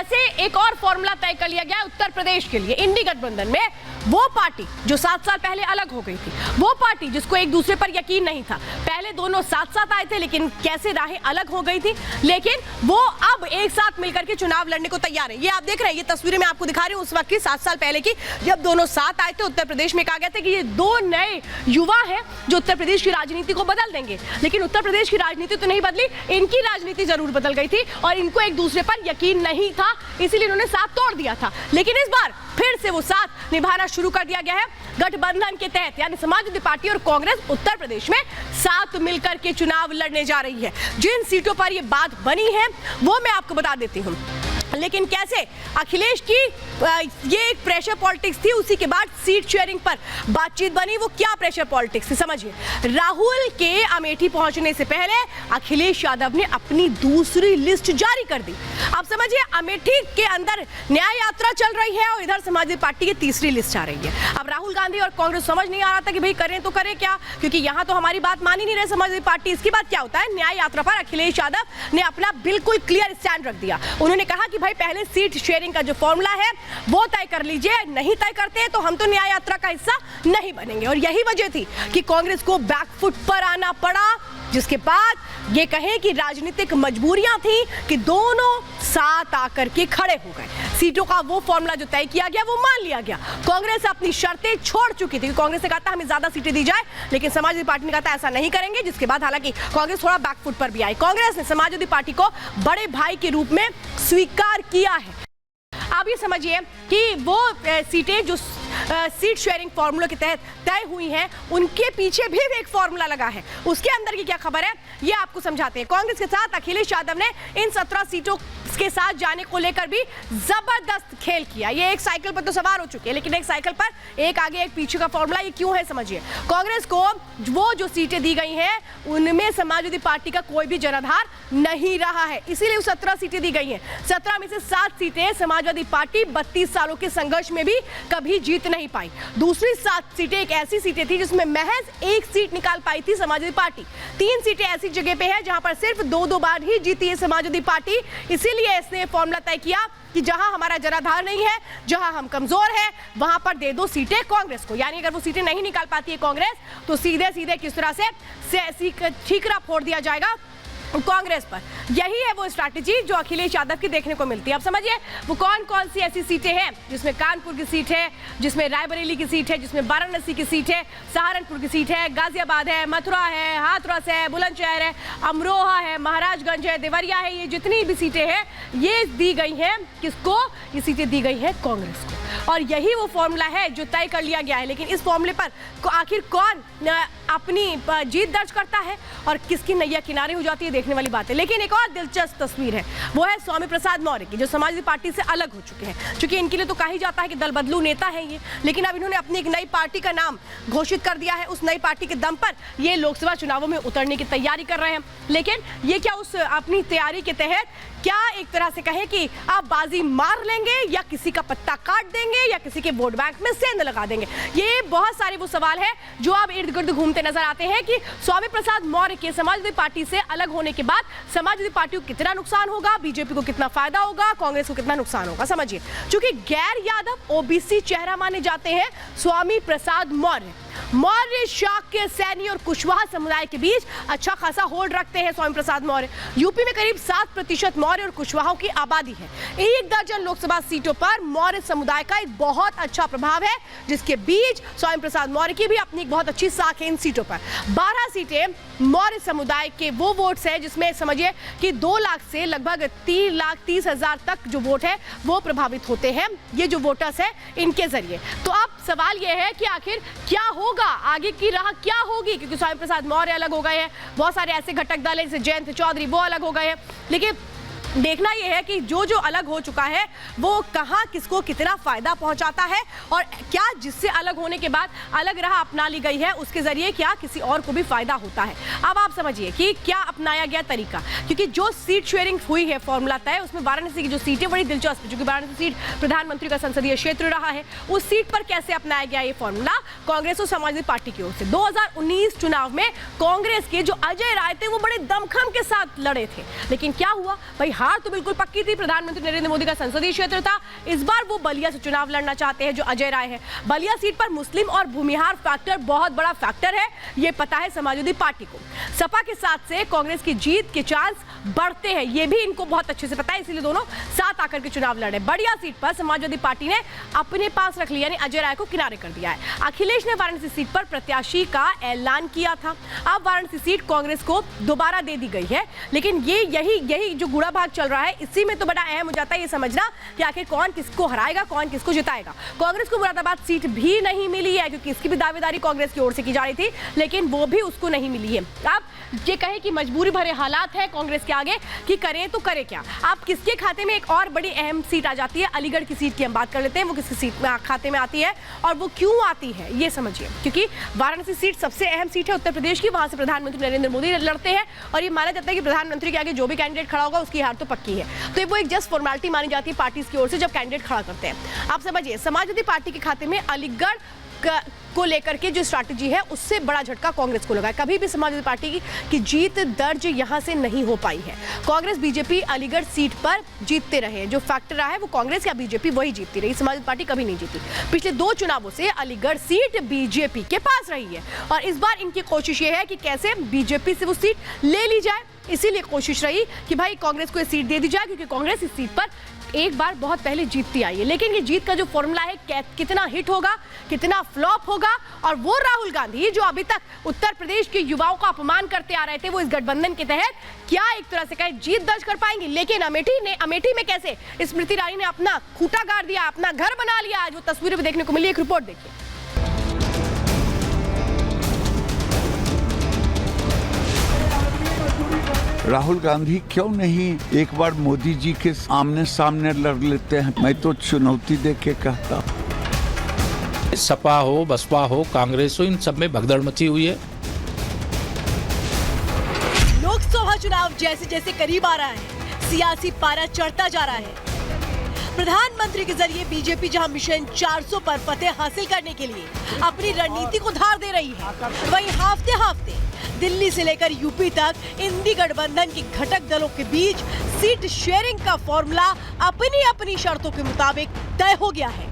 कैसे एक और फॉर्मूला तय कर लिया गया उत्तर प्रदेश के लिए। इंडी गठबंधन में वो पार्टी जो 7 साल पहले अलग हो गई थी, वो पार्टी जिसको एक दूसरे पर यकीन नहीं था, पहले दोनों साथ साथ आए थे लेकिन कैसे राहें अलग हो गई थी, लेकिन वो अब एक साथ मिलकर के चुनाव लड़ने को तैयार है। ये आप देख रहे हैं, ये तस्वीरें मैं आपको दिखा रही हूँ उस वक्त की 7 साल पहले की, जब दोनों साथ आए थे। उत्तर प्रदेश में कहा गया था कि ये दो नए युवा हैं जो उत्तर प्रदेश की राजनीति को बदल देंगे, लेकिन उत्तर प्रदेश की राजनीति तो नहीं बदली, इनकी राजनीति जरूर बदल गई थी और इनको एक दूसरे पर यकीन नहीं था, इसीलिए उन्होंने साथ तोड़ दिया था। लेकिन इस बार फिर से वो साथ निभाना शुरू कर दिया गया है। गठबंधन के तहत यानी समाजवादी पार्टी और कांग्रेस उत्तर प्रदेश में साथ मिलकर के चुनाव लड़ने जा रही है। जिन सीटों पर ये बात बनी है वो मैं आपको बता देती हूँ, लेकिन कैसे अखिलेश की ये एक प्रेशर पॉलिटिक्स थी, उसी के बाद सीट शेयरिंग पर बातचीत बनी। वो क्या प्रेशर पॉलिटिक्स थी समझिए। राहुल के अमेठी पहुंचने से पहले अखिलेश यादव ने अपनी दूसरी लिस्ट जारी कर दी। अब समझिए, अमेठी के अंदर न्याय यात्रा चल रही है और इधर समाजवादी पार्टी की तीसरी लिस्ट आ रही है। अब राहुल गांधी और कांग्रेस समझ नहीं आ रहा था कि भाई करें तो करें क्या, क्योंकि यहाँ तो हमारी बात मान ही नहीं रहे समाजवादी पार्टी। इसके बाद क्या होता है, न्याय यात्रा पर अखिलेश यादव ने अपना बिल्कुल क्लियर स्टैंड रख दिया। उन्होंने कहा कि भाई पहले सीट शेयरिंग का जो फॉर्मूला है वो तय कर लीजिए, नहीं तय करते हैं तो हम तो न्याय यात्रा का हिस्सा नहीं बनेंगे। और यही वजह थी कि कांग्रेस को बैकफुट पर आना पड़ा, जिसके बाद ये कहें कि राजनीतिक मजबूरियां थी कि दोनों साथ आकर के खड़े हो गए। सीटों का वो फॉर्मूला जो तय किया गया वो मान लिया गया। कांग्रेस अपनी शर्तें छोड़ चुकी थी। कांग्रेस ने कहा था हमें ज्यादा सीटें दी जाए, लेकिन समाजवादी पार्टी ने कहा था ऐसा नहीं करेंगे, जिसके बाद हालांकि कांग्रेस थोड़ा बैकफुट पर भी आई। कांग्रेस ने समाजवादी पार्टी को बड़े भाई के रूप में स्वीकार किया है। आप ये समझिए कि वो सीटें जो सीट शेयरिंग फॉर्मूला के तहत तय हुई हैं, उनके पीछे भी एक फॉर्मूला लगा है। उसके अंदर की क्या खबर है ये आपको समझाते हैं। कांग्रेस के साथ अखिलेश यादव ने इन 17 सीटों के साथ जाने को लेकर भी जबरदस्त खेल किया। ये एक साइकिल पर तो सवार हो चुके हैं, लेकिन एक साइकिल पर एक आगे एक पीछे का फॉर्मूला ये क्यों है समझिए। कांग्रेस को वो जो सीटें दी गई हैं उनमें समाजवादी पार्टी का कोई भी जनाधार नहीं रहा है, इसीलिए 17 सीटें दी गई हैं। 17 में से 7 सीटें समाजवादी पार्टी 32 सालों के संघर्ष में भी कभी जीत नहीं पाई। दूसरी 7 सीटें एक ऐसी सीटें थी जिसमें महज 1 सीट निकाल पाई थी समाजवादी पार्टी। 3 सीटें ऐसी जगह पे है जहां पर सिर्फ 2-2 बार ही जीती है समाजवादी पार्टी। इसीलिए इसने फॉर्मूला तय किया कि जहां हमारा जनाधार नहीं है, जहां हम कमजोर हैं, वहां पर दे दो सीटें कांग्रेस को। यानी अगर वो सीटें नहीं निकाल पाती है कांग्रेस तो सीधे सीधे किस तरह से ठीकरा फोड़ दिया जाएगा कांग्रेस पर। यही है वो स्ट्रैटेजी जो अखिलेश यादव की देखने को मिलती है। अब समझिए वो कौन कौन सी ऐसी सीटें हैं जिसमें कानपुर की सीट है, जिसमें रायबरेली की सीट है, जिसमें वाराणसी की सीट है, सहारनपुर की सीट है, गाजियाबाद है, मथुरा है, हाथरस है, बुलंदशहर है, अमरोहा है, महाराजगंज है, देवरिया है। ये जितनी भी सीटें हैं ये दी गई हैं किसको, ये सीटें दी गई हैं कांग्रेस को। और यही वो फॉर्मूला है जो तय कर लिया गया है। लेकिन इस फॉर्मूले पर आखिर कौन अपनी जीत दर्ज करता है और किसकी नैया किनारे हो जाती है, देखने वाली बात है। लेकिन एक और दिलचस्प तस्वीर है, वो है स्वामी प्रसाद मौर्य की, जो समाजवादी पार्टी से अलग हो चुके हैं। क्योंकि इनके लिए तो कहा जाता है कि दल बदलू नेता है ये, लेकिन अब इन्होंने अपनी एक नई पार्टी का नाम घोषित कर दिया है। उस नई पार्टी के दम पर ये लोकसभा चुनावों में उतरने की तैयारी कर रहे हैं। लेकिन ये क्या उस अपनी तैयारी के तहत क्या एक तरह से कहें कि आप बाजी मार लेंगे या किसी का पत्ता काट देंगे या किसी के वोट बैंक में सेंध लगा देंगे? ये बहुत सारे वो सवाल है जो अब इर्द गिर्द घूमते नजर आते हैं कि स्वामी प्रसाद मौर्य के समाजवादी पार्टी से अलग होने के बाद समाजवादी पार्टी को कितना नुकसान होगा, बीजेपी को कितना फायदा होगा, कांग्रेस को कितना नुकसान होगा समझिए। क्योंकि गैर यादव ओबीसी चेहरा माने जाते हैं स्वामी प्रसाद मौर्य। मौर्य शाक्य, सैनी और कुशवाहा समुदाय के बीच अच्छा खासा होल्ड रखते हैं स्वामी प्रसाद मौर्य। यूपी में करीब 7% मौर्य और कुशवाहाओं की आबादी है। 1 दर्जन लोकसभा सीटों पर मौर्य समुदाय का एक बहुत अच्छा प्रभाव है, जिसके बीच स्वामी प्रसाद मौर्य की भी अपनी एक बहुत अच्छी साख है इन सीटों पर। 12 सीटें मौर्य समुदाय के वो वोट्स है जिसमें समझिए कि 2 लाख से लगभग 3,30,000 तक जो वोट है वो प्रभावित होते हैं, ये जो वोटर्स है इनके जरिए। तो अब सवाल ये है कि आखिर क्या होगा, आगे की राह क्या होगी, क्योंकि स्वामी प्रसाद मौर्य अलग हो गए हैं, बहुत सारे ऐसे घटक दल हैं जैसे जयंत चौधरी वो अलग हो गए हैं। लेकिन देखना यह है कि जो जो अलग हो चुका है वो कहां किसको कितना फायदा पहुंचाता है और क्या जिससे अलग होने के बाद अलग राह अपना ली गई है उसके जरिए क्या किसी और को भी फायदा होता है। अब आप समझिए कि क्या अपनाया गया तरीका, क्योंकि जो सीट शेयरिंग हुई है फॉर्मूला तय, उसमें वाराणसी की जो सीट है बड़ी दिलचस्प है, क्योंकि वाराणसी सीट प्रधानमंत्री का संसदीय क्षेत्र रहा है। उस सीट पर कैसे अपनाया गया ये फॉर्मूला कांग्रेस और समाजवादी पार्टी की ओर से। 2019 चुनाव में कांग्रेस के जो अजय राय थे वो बड़े दमखम के साथ लड़े थे, लेकिन क्या हुआ भाई, हार तो बिल्कुल पक्की थी, प्रधानमंत्री नरेंद्र मोदी का संसदीय क्षेत्र था। इस बार वो बलिया से चुनाव लड़ना चाहते हैं जो अजय राय है। बलिया सीट पर मुस्लिम और भूमिहार फैक्टर बहुत बड़ा फैक्टर है, ये पता है समाजवादी पार्टी को। सपा के साथ से कांग्रेस की जीत के चांस बढ़ते हैं, ये भी इनको बहुत अच्छे से पता है, इसलिए दोनों साथ आकर के चुनाव लड़े। बलिया सीट पर समाजवादी पार्टी ने अपने पास रख लिया, यानी अजय राय को किनारे कर दिया है। अखिलेश ने वाराणसी सीट पर प्रत्याशी का ऐलान किया था। अब वाराणसी सीट कांग्रेस को दोबारा दे दी गई है, लेकिन ये यही जो गुड़ा भाग चल रहा है, इसी में तो बड़ा अहम हो जाता है ये समझना कि आखिर कौन किसको हराएगा, कौन किसको जिताएगा। कांग्रेस को मुरादाबाद सीट भी नहीं मिली है, क्योंकि इसकी भी दावेदारी कांग्रेस की ओर से की जा रही थी, लेकिन वो भी उसको नहीं मिली है। अब ये कहे कि मजबूरी भरे हालात है कांग्रेस के आगे कि करें तो करे क्या। अब किसके खाते में एक और बड़ी अहम सीट आ जाती है, अलीगढ़ की सीट की हम बात कर लेते हैं। वो किसकी सीट में खाते में आती है और वो क्यों आती है ये समझिए, क्योंकि वाराणसी सीट सबसे अहम सीट है उत्तर प्रदेश की, वहां से प्रधानमंत्री नरेंद्र मोदी लड़ते हैं और ये माना जाता है कि प्रधानमंत्री के आगे जो भी कैंडिडेट खड़ा होगा उसकी हार तो पक्की है। तो वो एक जस्ट फॉर्मेलिटी मानी जाती है पार्टी की ओर से जब कैंडिडेट खड़ा करते हैं। आप समझिए समाजवादी पार्टी के खाते में अलीगढ़ को लेकर के जो स्ट्रैटेजी है उससे बड़ा झटका कांग्रेस को लगा है। कभी भी समाजवादी पार्टी की जीत दर्ज यहां से नहीं हो पाई है। कांग्रेस बीजेपी अलीगढ़ सीट पर जीतते रहे, जो फैक्टर रहा है वो कांग्रेस या बीजेपी वही जीतती रही, समाजवादी पार्टी कभी नहीं जीती। पिछले 2 चुनावों से अलीगढ़ सीट बीजेपी के पास रही है और इस बार इनकी कोशिश ये है कि कैसे बीजेपी से वो सीट ले ली जाए। इसीलिए कोशिश रही कि भाई कांग्रेस को ये सीट दे दी जाए, क्योंकि कांग्रेस इस सीट पर एक बार बहुत पहले जीतती आई है। लेकिन ये जीत का जो फॉर्मूला है कितना हिट होगा, कितना फ्लॉप होगा, और वो राहुल गांधी जो अभी तक उत्तर प्रदेश के युवाओं का अपमान करते आ रहे थे, वो इस गठबंधन के तहत क्या एक तरह से कहे जीत दर्ज कर पाएंगे। लेकिन अमेठी में कैसे स्मृति ईरानी ने अपना खूंटा गाड़ दिया, अपना घर बना लिया, आज वो तस्वीरें भी देखने को मिली। एक रिपोर्ट देखिए। राहुल गांधी क्यों नहीं एक बार मोदी जी के आमने सामने लड़ लेते हैं, मैं तो चुनौती दे के कहता। सपा हो, बसपा हो, कांग्रेस हो, इन सब में भगदड़ मची हुई है। लोकसभा चुनाव जैसे जैसे करीब आ रहा है, सियासी पारा चढ़ता जा रहा है। प्रधानमंत्री के जरिए बीजेपी जहां मिशन 400 पर फतेह हासिल करने के लिए अपनी रणनीति को धार दे रही है, वहीं हफ्ते दिल्ली से लेकर यूपी तक इंडी गठबंधन की घटक दलों के बीच सीट शेयरिंग का फॉर्मूला अपनी अपनी शर्तों के मुताबिक तय हो गया है।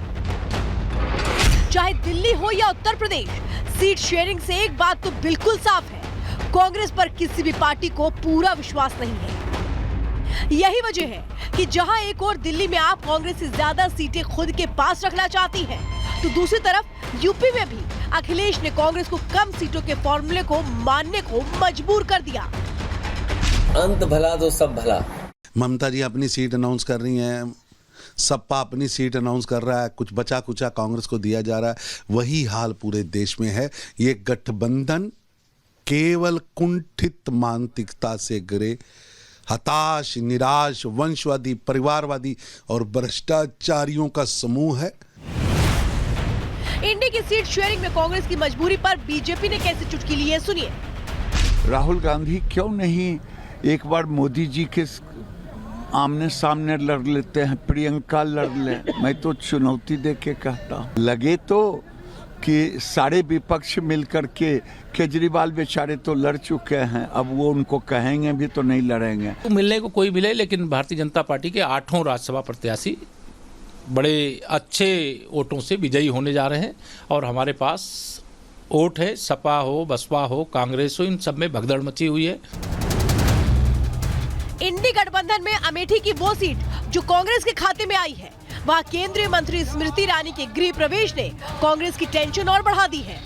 चाहे दिल्ली हो या उत्तर प्रदेश, सीट शेयरिंग से एक बात तो बिल्कुल साफ है, कांग्रेस पर किसी भी पार्टी को पूरा विश्वास नहीं है। यही वजह है कि जहां एक और दिल्ली में आप कांग्रेस से ज्यादा सीटें खुद के पास रखना चाहती हैं, तो दूसरी तरफ यूपी में भी अखिलेश ने कांग्रेस को कम सीटों के फॉर्मूले को मानने को मजबूर कर दिया। अंत भला तो सब भला। ममता जी अपनी सीट अनाउंस कर रही हैं, सपा अपनी सीट अनाउंस कर रहा है, कुछ बचा कुचा कांग्रेस को दिया जा रहा है। वही हाल पूरे देश में है। ये गठबंधन केवल कुंठित मानसिकता से गिरे, हताश, निराश, वंशवादी, परिवारवादी और भ्रष्टाचारियों का समूह है। इंडी की सीट शेयरिंग में कांग्रेस की मजबूरी पर बीजेपी ने कैसे चुटकी ली है, सुनिए। राहुल गांधी क्यों नहीं एक बार मोदी जी के आमने सामने लड़ लेते हैं, प्रियंका लड़ ले, मैं तो चुनौती दे के कहता। लगे तो कि सारे विपक्ष मिलकर के, केजरीवाल बेचारे तो लड़ चुके हैं, अब वो उनको कहेंगे भी तो नहीं लड़ेंगे। तो मिलने को कोई मिले, लेकिन भारतीय जनता पार्टी के 8 राज्यसभा प्रत्याशी बड़े अच्छे वोटों से विजयी होने जा रहे हैं और हमारे पास वोट है। सपा हो, बसपा हो, कांग्रेस हो, इन सब में भगदड़ मची हुई है। इंडी गठबंधन में अमेठी की वो सीट जो कांग्रेस के खाते में आई है, वहाँ केंद्रीय मंत्री स्मृति ईरानी के गृह प्रवेश ने कांग्रेस की टेंशन और बढ़ा दी है।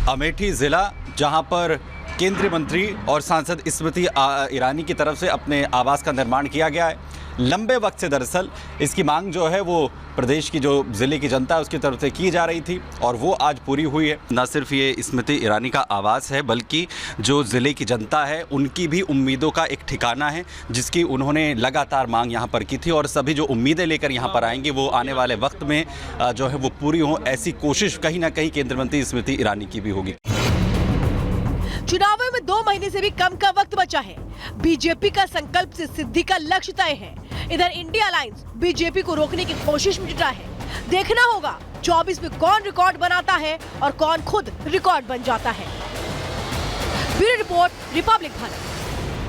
अमेठी जिला जहां पर केंद्रीय मंत्री और सांसद स्मृति ईरानी की तरफ से अपने आवास का निर्माण किया गया है। लंबे वक्त से दरअसल इसकी मांग जो है वो प्रदेश की जो ज़िले की जनता है उसकी तरफ से की जा रही थी और वो आज पूरी हुई है। न सिर्फ ये स्मृति ईरानी का आवास है बल्कि जो ज़िले की जनता है उनकी भी उम्मीदों का एक ठिकाना है जिसकी उन्होंने लगातार मांग यहाँ पर की थी और सभी जो उम्मीदें लेकर यहाँ पर आएंगे वो आने वाले वक्त में जो है वो पूरी हों, ऐसी कोशिश कहीं ना कहीं केंद्रीय मंत्री स्मृति ईरानी की भी होगी। चुनावों में 2 महीने से भी कम का वक्त बचा है। बीजेपी का संकल्प से सिद्धि का लक्ष्य तय है। इधर इंडिया अलायंस बीजेपी को रोकने की कोशिश में जुटा है। देखना होगा 24 में कौन रिकॉर्ड बनाता है और कौन खुद रिकॉर्ड बन जाता है। Bureau report, Republic Bharat.